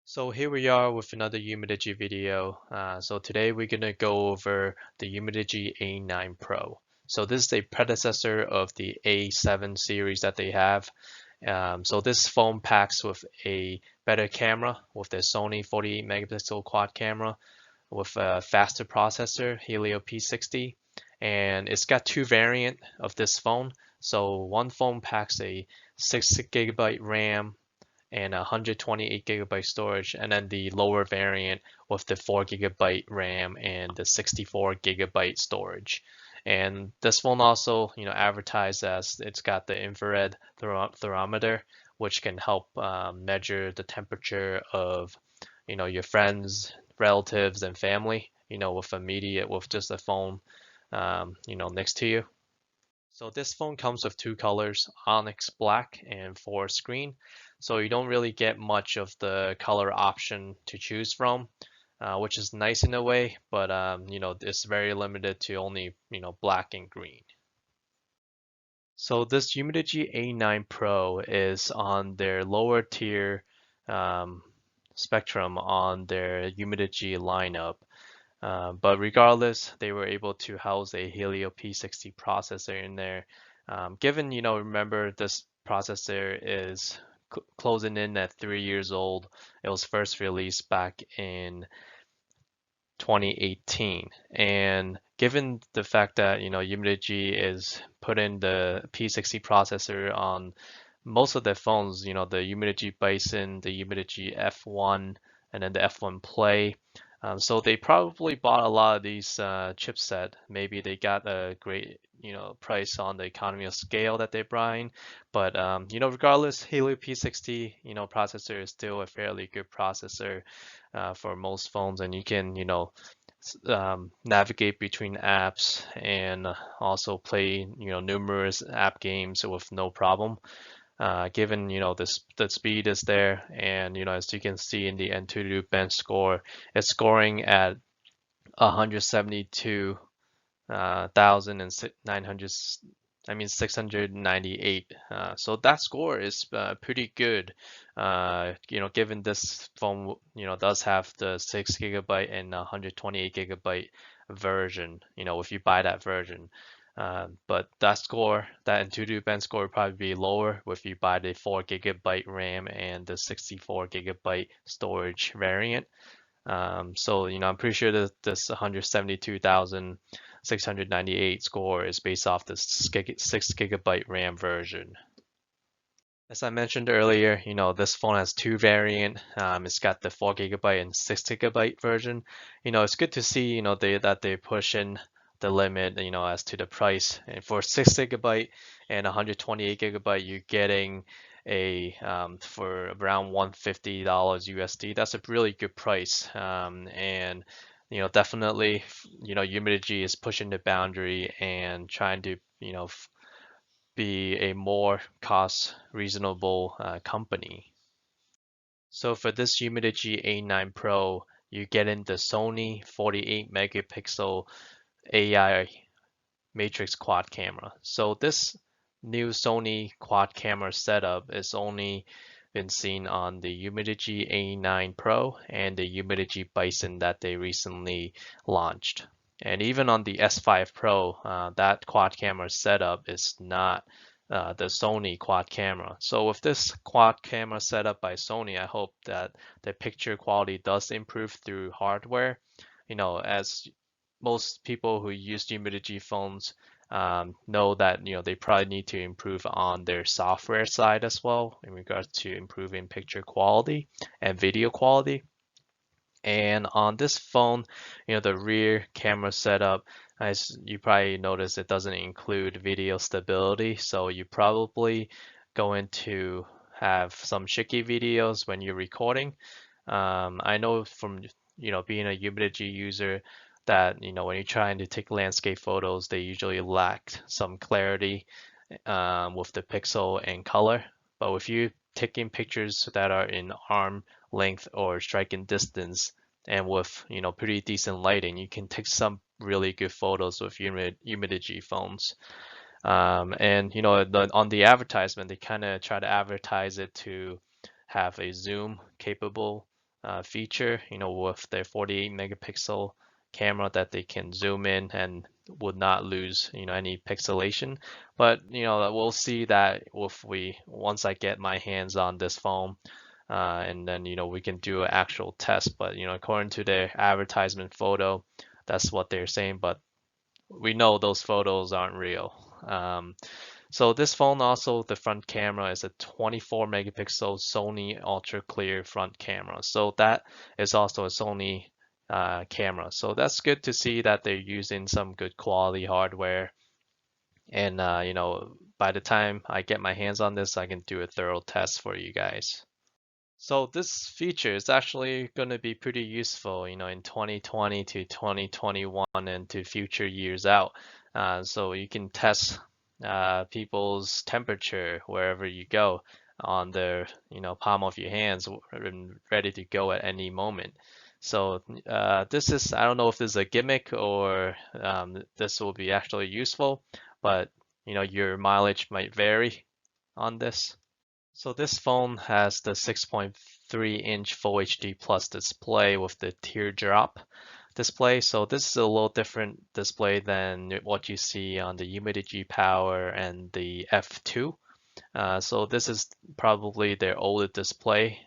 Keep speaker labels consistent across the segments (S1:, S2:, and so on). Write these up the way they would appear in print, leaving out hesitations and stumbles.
S1: So here we are with another Umidigi video. So today we're going to go over the Umidigi A9 Pro. So this is a predecessor of the A7 series that they have. So this phone packs with a better camera with the Sony 48 megapixel quad camera with a faster processor, Helio P60. And it's got two variants of this phone. So one phone packs a 6 gigabyte RAM and 128 gigabyte storage, and then the lower variant with the 4 gigabyte RAM and the 64 gigabyte storage. And this phone also, advertised as it's got the infrared thermometer, which can help measure the temperature of, your friends, relatives, and family, with just a phone, next to you. So this phone comes with two colors, Onyx Black and Forest Green. So you don't really get much of the color option to choose from, which is nice in a way, but it's very limited to only, black and green. So this Umidigi A9 Pro is on their lower tier um, spectrum on their Umidigi lineup. But regardless, they were able to house a Helio P60 processor in there. Given, remember this processor is closing in at 3 years old. It was first released back in 2018. And given the fact that, Umidigi is putting the P60 processor on most of their phones, the Umidigi Bison, the Umidigi F1, and then the F1 Play. So they probably bought a lot of these chipset. Maybe they got a great, price on the economy of scale that they're buying. But regardless, Helio P60, processor is still a fairly good processor for most phones, and you can, navigate between apps and also play, numerous app games with no problem. Given the speed is there, and as you can see in the Antutu bench score, it's scoring at 172,900. I mean 698. So that score is pretty good. Given this phone, does have the 6 gigabyte and 128 gigabyte version. If you buy that version. But that score, that Antutu bench score would probably be lower if you buy the 4 gigabyte RAM and the 64 gigabyte storage variant. So, I'm pretty sure that this 172,698 score is based off the 6 gigabyte RAM version. As I mentioned earlier, this phone has two variant. It's got the 4 gigabyte and 6 gigabyte version. It's good to see, that they push in the limit, as to the price. And for 6 gigabyte and 128 gigabyte, you're getting for around $150 USD. That's a really good price. And definitely, Umidigi is pushing the boundary and trying to, be a more cost reasonable company. So for this Umidigi A9 Pro, you get in the Sony 48 megapixel AI matrix quad camera. So this new Sony quad camera setup is only been seen on the Umidigi A9 Pro and the Umidigi Bison that they recently launched. And even on the S5 Pro, that quad camera setup is not the Sony quad camera. So with this quad camera setup by Sony, I hope that the picture quality does improve through hardware. As most people who use Umidigi phones know that they probably need to improve on their software side as well in regards to improving picture quality and video quality. And on this phone, the rear camera setup, as you probably notice, it doesn't include video stability. So you probably going to have some shaky videos when you're recording. I know from being a Umidigi user that when you're trying to take landscape photos, they usually lack some clarity with the pixel and color. But if you're taking pictures that are in arm length or striking distance and with pretty decent lighting, you can take some really good photos with Umidigi phones. And on the advertisement, they kind of try to advertise it to have a zoom capable feature, with their 48 megapixel camera that they can zoom in and would not lose, any pixelation. But, we'll see that if once I get my hands on this phone, and then, we can do an actual test. But, according to their advertisement photo, that's what they're saying. But we know those photos aren't real. So this phone also, the front camera is a 24 megapixel Sony ultra clear front camera. So that is also a Sony camera. So that's good to see that they're using some good quality hardware. And by the time I get my hands on this, I can do a thorough test for you guys. So this feature is actually going to be pretty useful, in 2020 to 2021 and to future years out. So you can test people's temperature wherever you go on the, palm of your hands and ready to go at any moment. So this is, I don't know if this is a gimmick or this will be actually useful, but your mileage might vary on this. So this phone has the 6.3-inch Full HD Plus display with the teardrop display. So this is a little different display than what you see on the Umidigi Power and the F2. So this is probably their older display,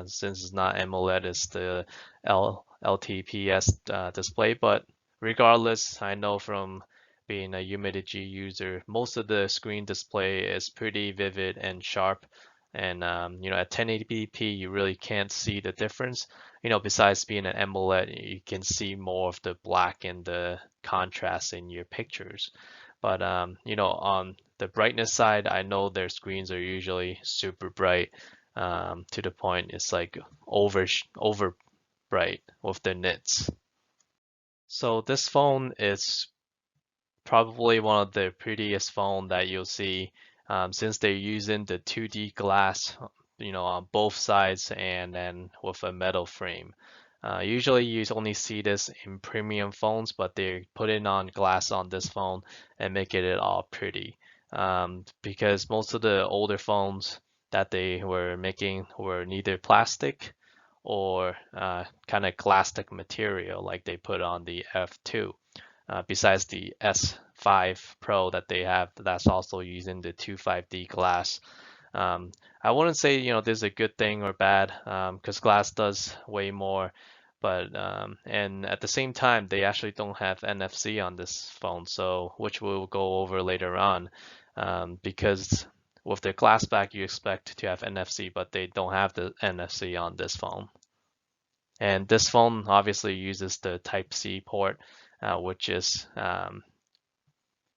S1: since it's not AMOLED, it's the LTPS display. But regardless, I know from being a Umidigi user, most of the screen display is pretty vivid and sharp. And at 1080p, you really can't see the difference. Besides being an AMOLED, you can see more of the black and the contrast in your pictures. But on the brightness side, I know their screens are usually super bright, to the point it's like over bright with the nits. So this phone is probably one of the prettiest phone that you'll see, since they're using the 2D glass, on both sides and then with a metal frame. Usually you only see this in premium phones, but they're putting on glass on this phone and making it all pretty. Because most of the older phones that they were making were neither plastic or kind of plastic material like they put on the F2. Besides the S5 Pro that they have, that's also using the 25D glass. I wouldn't say, this is a good thing or bad, because glass does weigh more, but and at the same time, they actually don't have NFC on this phone, so which we'll go over later on, because with the glass back, you expect to have NFC, but they don't have the NFC on this phone. And this phone obviously uses the Type-C port, which is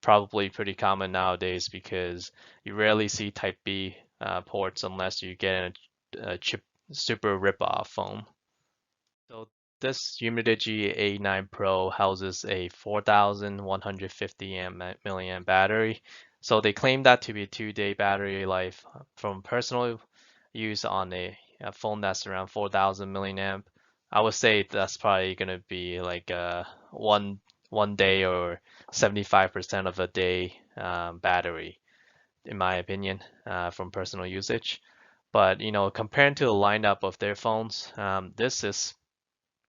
S1: probably pretty common nowadays because you rarely see Type B ports unless you get a chip super rip-off phone. So this Umidigi A9 Pro houses a 4150 milliamp battery. So they claim that to be a 2-day battery life. From personal use on a phone that's around 4000 milliamp, I would say that's probably gonna be like one day or 75% of a day battery, in my opinion, from personal usage. But compared to the lineup of their phones, this is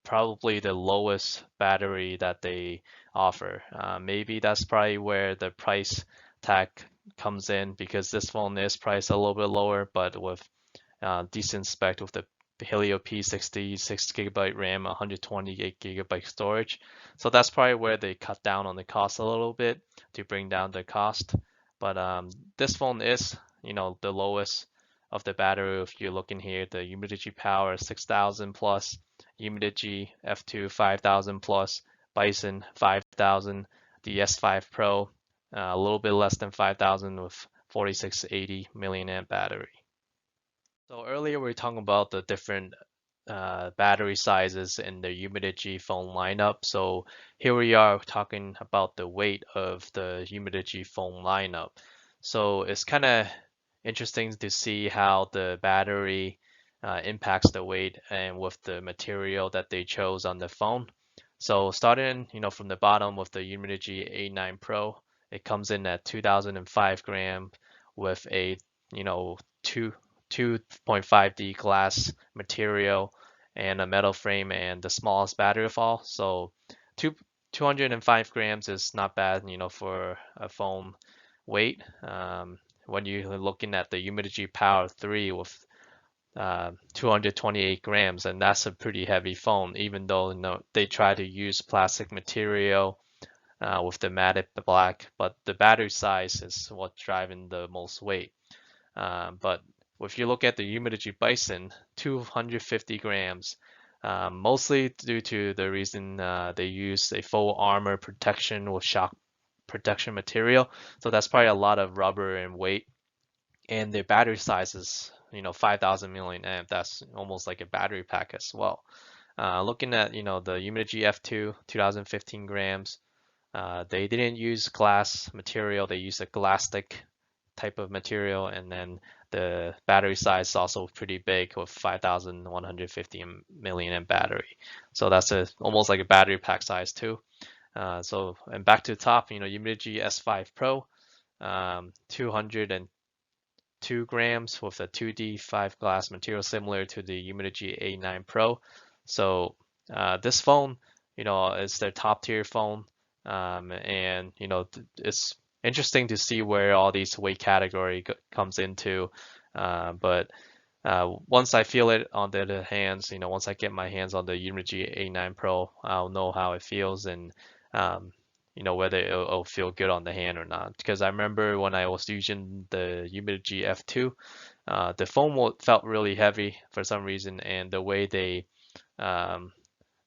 S1: probably the lowest battery that they offer. Maybe that's probably where the price tag comes in because this phone is priced a little bit lower, but with decent spec with the Helio P60, 6 GB RAM, 128 GB storage. So that's probably where they cut down on the cost a little bit to bring down the cost. But this phone is, the lowest of the battery. If you're looking here, the Umidigi Power 6000 plus, Umidigi F2 5000 plus, Bison 5000, the S5 Pro a little bit less than 5000 with 4680 milliamp battery. So earlier we were talking about the different battery sizes in the Umidigi phone lineup. So here we are talking about the weight of the Umidigi phone lineup. So it's kind of interesting to see how the battery impacts the weight and with the material that they chose on the phone. So starting, from the bottom with the Umidigi A9 Pro, it comes in at 2005 gram with a, 2.5D glass material and a metal frame and the smallest battery fall. So two 205 grams is not bad, for a phone weight. When you're looking at the Umidigi Power 3 with 228 grams, and that's a pretty heavy phone, even though they try to use plastic material with the matte black, but the battery size is what's driving the most weight. But if you look at the Umidigi Bison, 250 grams, mostly due to the reason they use a full armor protection with shock protection material. So that's probably a lot of rubber and weight. And their battery size is, 5,000 milliamp. That's almost like a battery pack as well. Looking at, the Umidigi F2, 2015 grams. They didn't use glass material. They used a glasstic type of material, and then the battery size is also pretty big with 5,150 milliamp battery. So that's almost like a battery pack size too. And back to the top, Umidigi S5 Pro, 202 grams with a 2D 5 glass material similar to the Umidigi A9 Pro. So this phone, is their top tier phone. And it's interesting to see where all these weight category comes into. But once I feel it on the hands, once I get my hands on the Umidigi A9 Pro, I'll know how it feels and whether it'll feel good on the hand or not. Because I remember when I was using the Umidigi F2, the foam felt really heavy for some reason, and the way they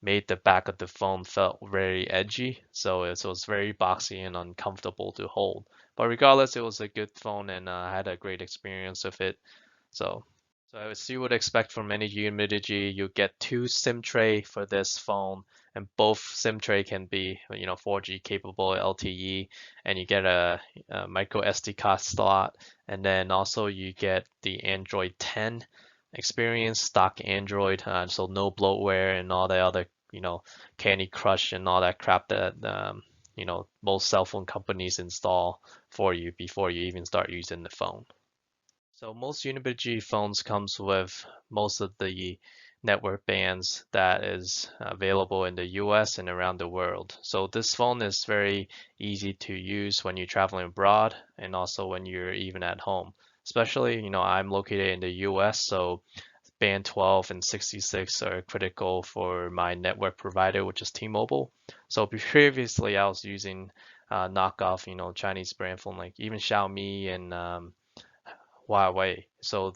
S1: made the back of the phone felt very edgy, so it was very boxy and uncomfortable to hold. But regardless, it was a good phone, and I had a great experience with it. So as you would expect from any Umidigi, you get two SIM tray for this phone, and both SIM tray can be 4G capable LTE, and you get a micro SD card slot, and then also you get the Android 10 experience, stock Android, so no bloatware and all the other Candy Crush and all that crap that most cell phone companies install for you before you even start using the phone. So most Unibridge phones comes with most of the network bands that is available in the US and around the world. So this phone is very easy to use when you're traveling abroad and also when you're even at home. Especially, I'm located in the US, so band 12 and 66 are critical for my network provider, which is T-Mobile. So previously I was using knockoff, Chinese brand phone like even Xiaomi and Huawei. So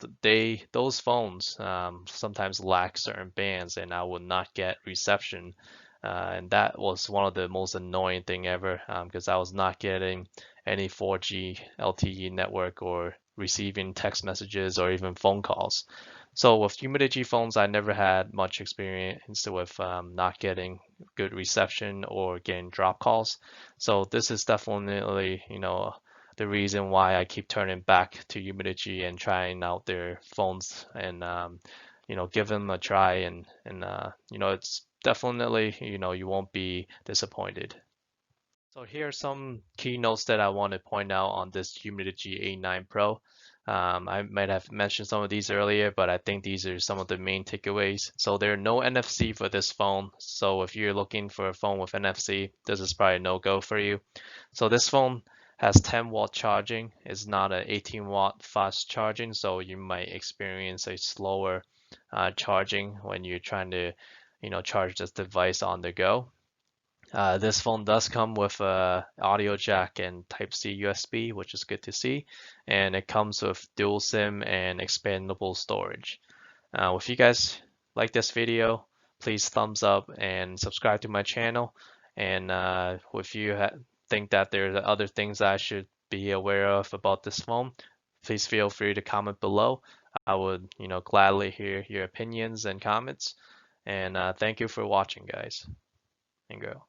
S1: those phones sometimes lack certain bands, and I would not get reception. And that was one of the most annoying thing ever because I was not getting any 4G LTE network or receiving text messages or even phone calls. So with Umidigi phones, I never had much experience with not getting good reception or getting drop calls. So this is definitely, the reason why I keep turning back to Umidigi and trying out their phones and give them a try and it's definitely you won't be disappointed. So here are some keynotes that I want to point out on this Umidigi A9 Pro. I might have mentioned some of these earlier, but I think these are some of the main takeaways. So there are no NFC for this phone. So if you're looking for a phone with NFC, this is probably a no-go for you. So this phone has 10-watt charging. It's not an 18-watt fast charging, so you might experience a slower charging when you're trying to, charge this device on the go. This phone does come with a audio jack and Type-C USB, which is good to see, and it comes with dual SIM and expandable storage. If you guys like this video, please thumbs up and subscribe to my channel. And if you think that there are other things I should be aware of about this phone, please feel free to comment below. I would, gladly hear your opinions and comments. And thank you for watching, guys and girl.